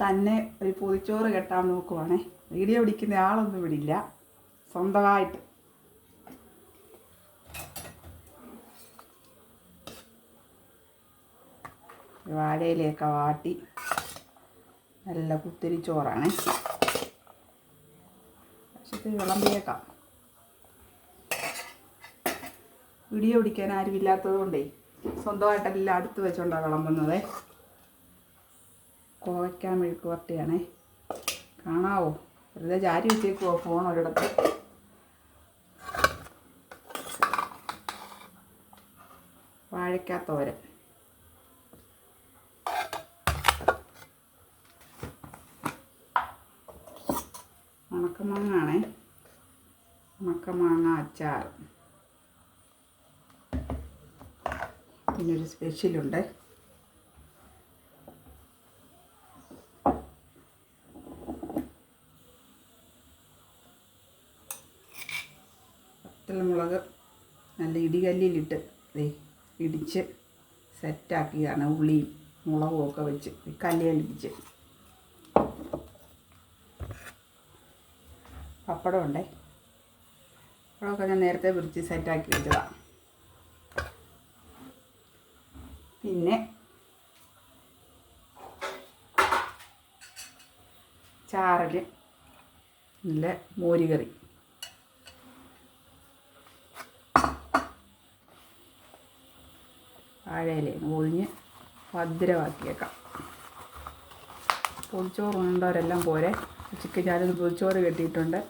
തന്നെ ഒരു പൊതിച്ചോറ് കെട്ടാൻ നോക്കുവാണേ. വീഡിയോ പിടിക്കുന്ന ആളൊന്നും വിടില്ല, സ്വന്തമായിട്ട്. വാഴയിലൊക്കെ വാട്ടി നല്ല കുത്തിരിച്ചോറാണ്. പക്ഷേ വിളമ്പിയേക്കാം. വീഡിയോ പിടിക്കാൻ ആരും ഇല്ലാത്തത് കൊണ്ടേ സ്വന്തമായിട്ടെല്ലാം അടുത്ത് വെച്ചുകൊണ്ടാണ് വിളമ്പുന്നത്. കോവയ്ക്കാൻ മെഴുക്ക് വരട്ടിയാണേ. കാണാവോ? വെറുതെ ജാരി വെച്ചേക്കുവോ ഫോൺ ഒരിടത്ത്. വാഴയ്ക്കാത്തോരൻ, ഉണക്കമാങ്ങാണേ. ഉണക്കമാങ്ങ അച്ചാർ. പിന്നൊരു സ്പെഷ്യലുണ്ട്. മുളക് നല്ല ഇടികല്ലിലിട്ട് ഇടിച്ച് സെറ്റാക്കിയാണ്. ഉള്ളിയും മുളകും ഒക്കെ വെച്ച് കല്ലിലിടിച്ച്. പപ്പടം ഉണ്ടേ. പപ്പടമൊക്കെ ഞാൻ നേരത്തെ പിടിച്ച് സെറ്റാക്കി വെച്ചതാണ്. പിന്നെ ചാറൽ, നല്ല മോരുകറി. വാഴയിലയാണ് ഒഴിഞ്ഞ് ഭദ്രമാക്കിയേക്കാം. പൊതിച്ചോറ് ഉണ്ടവരെല്ലാം പോരെ. ഉച്ചയ്ക്ക് ഞാനൊരു പൊതിച്ചോറ് കെട്ടിയിട്ടുണ്ട്.